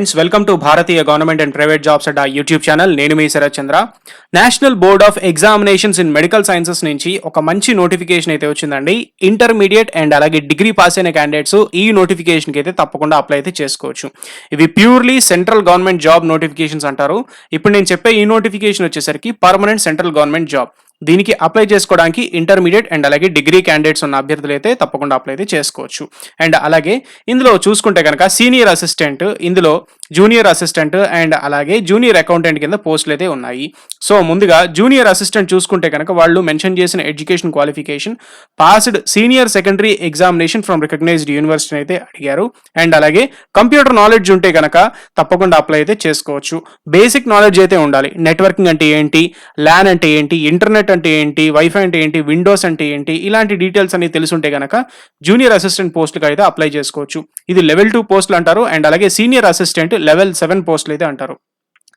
Friends, welcome to Bharatiya government and private jobs at YouTube channel. నేను మీ Sharath Chandra. National Board of Examinations in Medical Sciences నుంచి ఒక మంచి notification అయితే వచ్చిందండి. ఇంటర్మీడియట్ అండ్ అలాగే డిగ్రీ పాస్ అయిన క్యాండిడేట్స్ ఈ నోటిఫికేషన్కి అయితే తప్పకుండా అప్లై అయితే చేసుకోవచ్చు. ఇవి purely central government job notifications అంటారు. ఇప్పుడు నేను చెప్పే ఈ నోటిఫికేషన్ వచ్చేసరికి పర్మనెంట్ సెంట్రల్ గవర్నమెంట్ జాబ్. దీనికి అప్లై చేసుకోవడానికి ఇంటర్మీడియట్ అండ్ అలాగే డిగ్రీ క్యాండిడేట్స్ ఉన్న అభ్యర్థులు అయితే తప్పకుండా అప్లై అయితే చేసుకోవచ్చు. అండ్ అలాగే ఇందులో చూసుకుంటే కనుక సీనియర్ అసిస్టెంట్, ఇందులో జూనియర్ అసిస్టెంట్ అండ్ అలాగే జూనియర్ అకౌంటెంట్ కింద పోస్టులు అయితే ఉన్నాయి. సో ముందుగా జూనియర్ అసిస్టెంట్ చూసుకుంటే కనుక వాళ్ళు మెన్షన్ చేసిన education qualification passed senior secondary examination from recognised university అయితే అడిగారు. అండ్ అలాగే కంప్యూటర్ నాలెడ్జ్ ఉంటే కనుక తప్పకుండా అప్లై అయితే చేసుకోవచ్చు. బేసిక్ నాలెడ్జ్ అయితే ఉండాలి. నెట్వర్కింగ్ అంటే ఏంటి, ల్యాన్ అంటే ఏంటి, ఇంటర్నెట్ అంటే ఏంటి, వైఫై అంటే ఏంటి, విండోస్ అంటే ఏంటి, ఇలాంటి డీటెయిల్స్ అన్ని తెలుసుంటే కనుక జూనియర్ అసిస్టెంట్ పోస్టులకు అయితే అప్లై చేసుకోవచ్చు. ఇది లెవెల్ 2 పోస్టులు అంటారు. అండ్ అలాగే సీనియర్ అసిస్టెంట్ లెవెల్ 7 పోస్టులు అయితే అంటారు.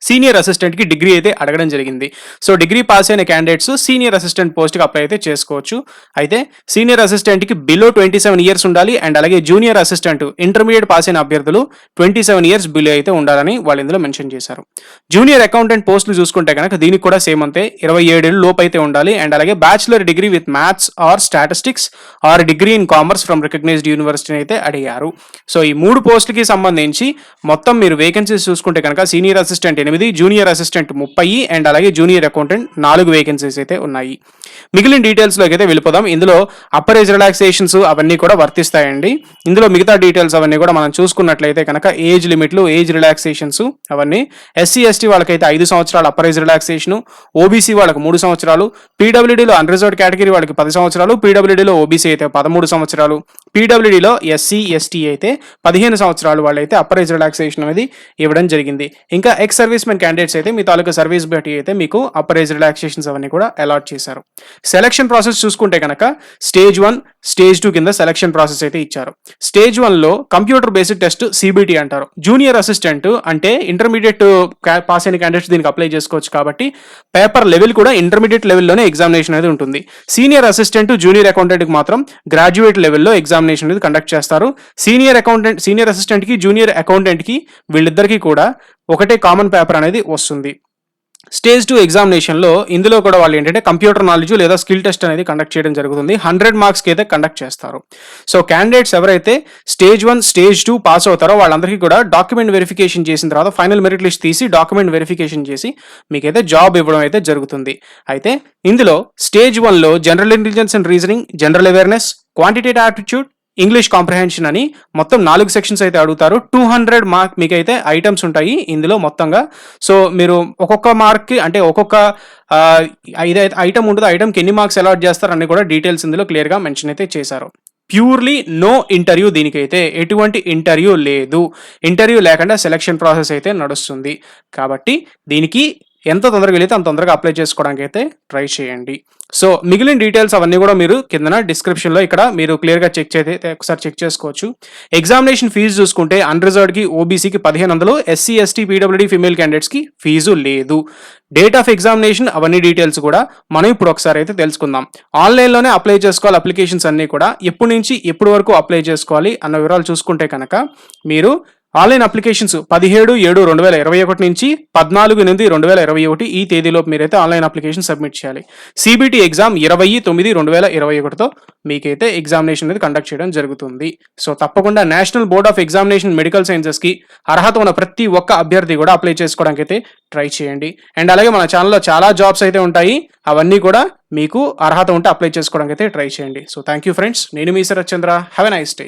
సీనియర్ అసిస్టెంట్ కి డిగ్రీ అయితే అడగడం జరిగింది. సో డిగ్రీ పాస్ అయిన క్యాండిడేట్స్ సీనియర్ అసిస్టెంట్ పోస్ట్ కి అప్లై అయితే చేసుకోవచ్చు. అయితే సీనియర్ అసిస్టెంట్ కి బిలో 27 ఇయర్స్ ఉండాలి. అండ్ అలాగే జూనియర్ అసిస్టెంట్ ఇంటర్మీడియట్ పాస్ అయిన అభ్యర్థులు 27 ఇయర్స్ బిలో అయితే ఉండాలని వాళ్ళు ఇందులో మెన్షన్ చేశారు. జూనియర్ అకౌంటెంట్ పోస్టులు చూసుకుంటే కనుక దీనికి కూడా సేమ్ అంతే, 27 ఏళ్ళు లోపు అయితే ఉండాలి. అండ్ అలాగే bachelor degree with maths or statistics or degree in commerce from recognised university అయితే అడిగారు. సో ఈ 3 పోస్టులకి సంబంధించి మొత్తం మీరు వేకెన్సీస్ చూసుకుంటే కనుక senior assistant 8, junior assistant 30 and అలాగే జూనియర్ అకౌంటెంట్ 4 వేకెన్సీస్ అయితే ఉన్నాయి. మిగిలిన డీటెయిల్స్ లోకి అయితే వెళ్ళిపోదాం. ఇందులో అప్పర్ ఏజ్ రిలాక్సేషన్స్ అవన్నీ కూడా వర్తిస్తాయండి. ఇందులో మిగతా డీటెయిల్స్ అవన్నీ కూడా మనం చూసుకున్నట్లయితే కనుక ఏజ్ లిమిట్లు, ఏజ్ రిలాక్సేషన్స్ అవన్నీ ఎస్సీ ఎస్టీ వాళ్ళకైతే 5 సంవత్సరాలు అప్పర్ ఏజ్ రిలాక్సేషన్, ఓబీసీ వాళ్ళకి 3 సంవత్సరాలు, పీడబ్ల్యూడీలో అన్రిజర్వ్డ్ కేటగిరీ వాళ్ళకి 10 సంవత్సరాలు, పీడబ్ల్యూడీలో ఓబీసీ అయితే 13 సంవత్సరాలు, పీడబ్ల్యూడీలో ఎస్సీ ఎస్టీ అయితే 15 సంవత్సరాలు వాళ్ళైతే అప్పర్ ఏజ్ రిలాక్సేషన్ అనేది ఇవ్వడం జరిగింది. ఇంకా ఎక్స్ సర్వీస్ మెన్ క్యాండిడేట్స్ అయితే మీ తాలూకా సర్వీస్ బట్టి అయితే మీకు అప్పర్ ఏజ్ రిలాక్సేషన్స్ అవన్నీ కూడా అలాట్ చేశారు. సెలక్షన్ ప్రాసెస్ చూసుకుంటే కనుక స్టేజ్ 1, స్టేజ్ 2 కింద సెలక్షన్ ప్రాసెస్ అయితే ఇచ్చారు. స్టేజ్ 1 లో కంప్యూటర్ బేస్డ్ టెస్ట్ సిబిటి అంటారు. జూనియర్ అసిస్టెంట్ అంటే ఇంటర్మీడియట్ పాస్ అయిన క్యాండిడేట్స్ దీనికి అప్లై చేసుకోవచ్చు కాబట్టి పేపర్ లెవెల్ కూడా ఇంటర్మీడియట్ లెవెల్లోనే ఎగ్జామినేషన్ అనేది ఉంటుంది. సీనియర్ అసిస్టెంట్, జూనియర్ అకౌంటెంట్ కి మాత్రం గ్రాడ్యుయేట్ లెవెల్లో ఎగ్జామినేషన్ అనేది కండక్ట్ చేస్తారు. సీనియర్ అసిస్టెంట్ కి జూనియర్ అకౌంటెంట్ కి వీళ్ళిద్దరికీ కూడా ఒకటే కామన్ పేపర్ అనేది వస్తుంది. స్టేజ్ 2 ఎగ్జామినేషన్లో ఇందులో కూడా వాళ్ళు ఏంటంటే కంప్యూటర్ నాలెడ్జ్ లేదా స్కిల్ టెస్ట్ అనేది కండక్ట్ చేయడం జరుగుతుంది. 100 మార్క్స్కి అయితే కండక్ట్ చేస్తారు. సో క్యాండిడేట్స్ ఎవరైతే స్టేజ్ 1, స్టేజ్ 2 పాస్ అవుతారో వాళ్ళందరికీ కూడా డాక్యుమెంట్ వెరిఫికేషన్ చేసిన తర్వాత ఫైనల్ మెరిట్ లిస్ట్ తీసి డాక్యుమెంట్ వెరిఫికేషన్ చేసి మీకైతే జాబ్ ఇవ్వడం అయితే జరుగుతుంది. అయితే ఇందులో స్టేజ్ 1లో general intelligence and reasoning, general awareness, quantitative aptitude, English comprehension అని మొత్తం 4 సెక్షన్స్ అయితే అడుగుతారు. 200 మార్క్ మీకు అయితే ఐటమ్స్ ఉంటాయి ఇందులో మొత్తంగా. సో మీరు ఒక్కొక్క మార్క్కి అంటే ఒక్కొక్క ఐటమ్ ఉంటుంది. ఐటమ్కి ఎన్ని మార్క్స్ అలాట్ చేస్తారు అన్ని కూడా డీటెయిల్స్ ఇందులో క్లియర్గా మెన్షన్ అయితే చేశారు. ప్యూర్లీ నో ఇంటర్వ్యూ, దీనికైతే ఎటువంటి ఇంటర్వ్యూ లేదు. ఇంటర్వ్యూ లేకుండా సెలక్షన్ ప్రాసెస్ అయితే నడుస్తుంది. కాబట్టి దీనికి ఎంత తొందరగా వెళితే అంత తొందరగా అప్లై చేసుకోవడానికి అయితే ట్రై చేయండి. సో మిగిలిన డీటెయిల్స్ అవన్నీ కూడా మీరు కిందన డిస్క్రిప్షన్లో ఇక్కడ మీరు క్లియర్గా ఒకసారి చెక్ చేసుకోవచ్చు. ఎగ్జామినేషన్ ఫీజు చూసుకుంటే అన్రిజర్వ్డ్కి, ఓబీసీకి 1500, ఎస్సీ ఎస్టీ పీడబ్ల్యూడీ ఫీమేల్ క్యాండిడేట్స్కి ఫీజు లేదు. డేట్ ఆఫ్ ఎగ్జామినేషన్ అవన్నీ డీటెయిల్స్ కూడా మనం ఇప్పుడు ఒకసారి అయితే తెలుసుకుందాం. ఆన్లైన్లోనే అప్లై చేసుకోవాలి. అప్లికేషన్స్ అన్నీ కూడా ఎప్పటి నుంచి ఎప్పటి వరకు అప్లై చేసుకోవాలి అన్న వివరాలు చూసుకుంటే కనుక మీరు ఆన్లైన్ అప్లికేషన్స్ 17/7/2021 నుంచి 14/8/2021 ఈ తేదీలోపు మీరైతే ఆన్లైన్ అప్లికేషన్ సబ్మిట్ చేయాలి. సిబిటి ఎగ్జామ్ 20/9/2021తో మీకైతే ఎగ్జామినేషన్ అనేది కండక్ట్ చేయడం జరుగుతుంది. సో తప్పకుండా National Board of Examination Medical సైన్సెస్కి అర్హత ఉన్న ప్రతి ఒక్క అభ్యర్థి కూడా అప్లై చేసుకోవడానికి అయితే ట్రై చేయండి. అండ్ అలాగే మన ఛానల్లో చాలా జాబ్స్ అయితే ఉంటాయి. అవన్నీ కూడా మీకు అర్హత ఉంటే అప్లై చేసుకోవడానికి అయితే ట్రై చేయండి. So thank you friends. నేను మీ Sharath Chandra. Have a nice day.